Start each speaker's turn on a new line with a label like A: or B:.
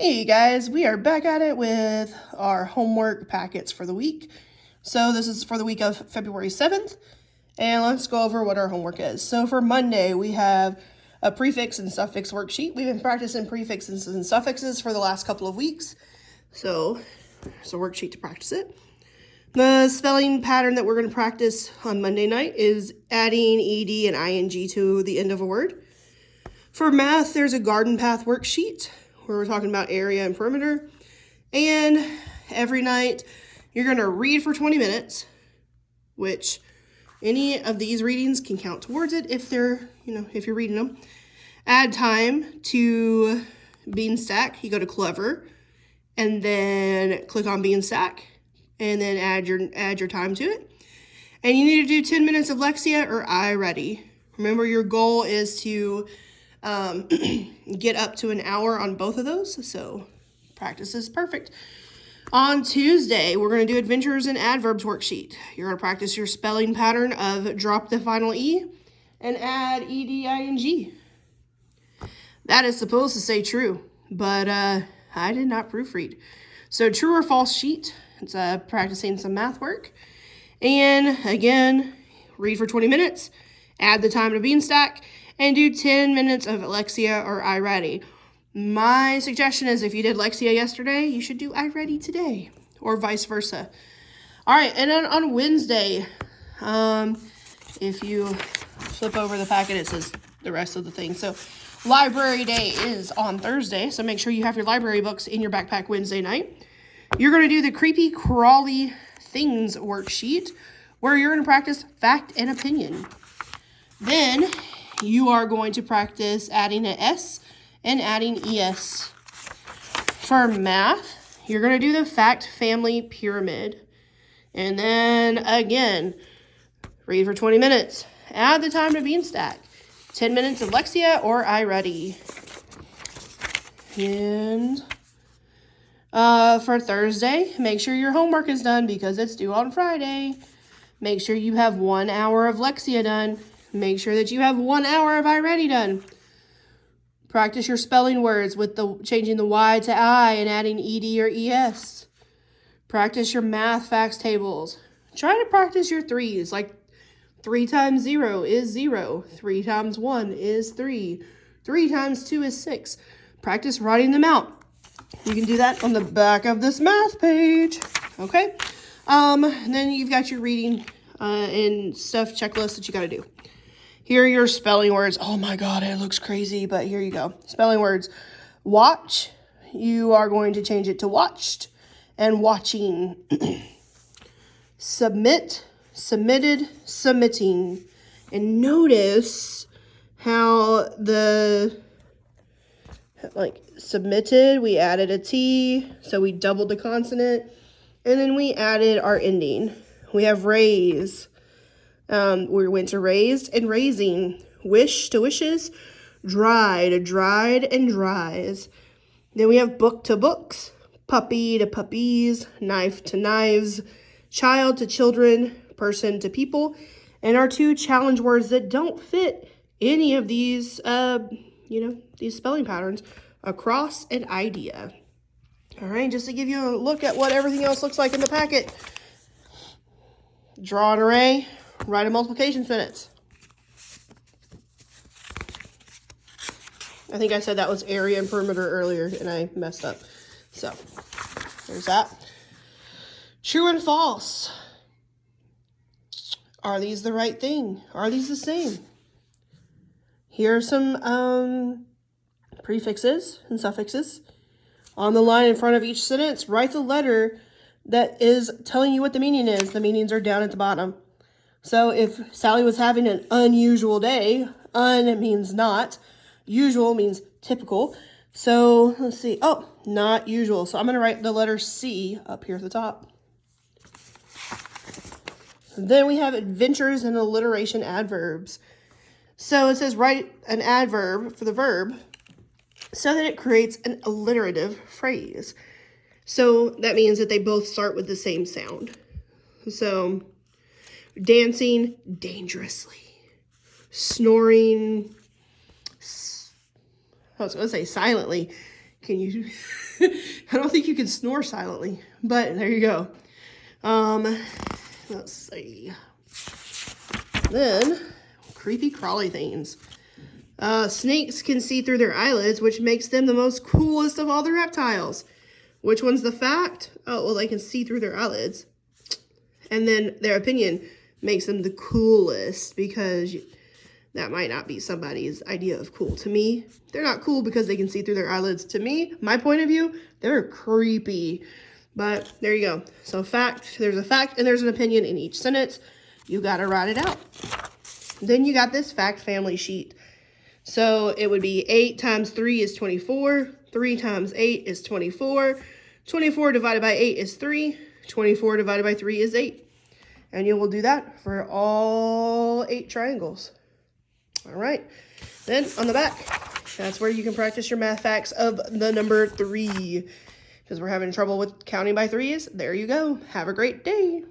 A: Hey guys, we are back at it with our homework packets for the week. So this is for the week of February 7th, and let's go over what our homework is. So for Monday, we have a prefix and suffix worksheet. We've been practicing prefixes and suffixes for the last couple of weeks, so it's a worksheet to practice it. The spelling pattern that we're going to practice on Monday night is adding ed and ing to the end of a word. For math, there's a garden path worksheet where we're talking about area and perimeter. And every night, you're going to read for 20 minutes, which any of these readings can count towards it if they're, if you're reading them. Add time to Beanstack. You go to Clever, and then click on Beanstack, and then add your time to it. And you need to do 10 minutes of Lexia or iReady. Remember, your goal is to get up to an hour on both of those, so practice is perfect. On Tuesday, we're going to do adventures and adverbs worksheet. You're going to practice your spelling pattern of drop the final E and add ed-ing. That is supposed to say true, but I did not proofread. So true or false sheet, it's practicing some math work. And again, read for 20 minutes, add the time to Beanstack, and do 10 minutes of Lexia or iReady. My suggestion is if you did Lexia yesterday, you should do iReady today, or vice versa. All right, and then on Wednesday, if you flip over the packet, it says the rest of the thing. So library day is on Thursday, so make sure you have your library books in your backpack Wednesday night. You're going to do the creepy crawly things worksheet, where you're going to practice fact and opinion. Then you are going to practice adding an S and adding ES. For math, you're going to do the fact family pyramid. And then again, read for 20 minutes. Add the time to Beanstack. 10 minutes of Lexia or iReady. And for Thursday, make sure your homework is done because it's due on Friday. Make sure you have 1 hour of Lexia done. Make sure that you have 1 hour of iReady done. Practice your spelling words with changing the Y to I and adding ED or ES. Practice your math facts tables. Try to practice your threes, like 3 times 0 is 0. 3 times 1 is 3. 3 times 2 is 6. Practice writing them out. You can do that on the back of this math page. Okay? Then you've got your reading and stuff checklist that you got to do. Here are your spelling words. Oh my God, it looks crazy, but here you go. Spelling words. Watch, you are going to change it to watched, and watching. Submit, submitted, submitting. And notice how submitted, we added a T, so we doubled the consonant, and then we added our ending. We have raise. We went to raised and raising, wish to wishes, dry to dried and dries. Then we have book to books, puppy to puppies, knife to knives, child to children, person to people, and our 2 challenge words that don't fit any of these, these spelling patterns, across and idea. All right, just to give you a look at what everything else looks like in the packet. Draw an array. Write a multiplication sentence. I think I said that was area and perimeter earlier, and I messed up. So, there's that. True and false. Are these the right thing? Are these the same? Here are some prefixes and suffixes. On the line in front of each sentence, write the letter that is telling you what the meaning is. The meanings are down at the bottom. So if Sally was having an unusual day, un means not, usual means typical. So let's see. Oh, not usual. So I'm going to write the letter C up here at the top. Then we have adventures and alliteration adverbs. So it says write an adverb for the verb so that it creates an alliterative phrase. So that means that they both start with the same sound. So dancing dangerously, snoring, I was going to say silently, Can you? I don't think you can snore silently, but there you go. Let's see. Then, creepy crawly things. Snakes can see through their eyelids, which makes them the most coolest of all the reptiles. Which one's the fact? Oh, well, they can see through their eyelids. And then their opinion makes them the coolest, because that might not be somebody's idea of cool. To me, they're not cool because they can see through their eyelids. To me, my point of view, they're creepy. But there you go. So fact, there's a fact and there's an opinion in each sentence. You got to write it out. Then you got this fact family sheet. So it would be 8 times 3 is 24. 3 times 8 is 24. 24 divided by 8 is 3. 24 divided by 3 is 8. And you will do that for all 8 triangles. All right. Then on the back, that's where you can practice your math facts of the number 3. Because we're having trouble with counting by threes. There you go. Have a great day.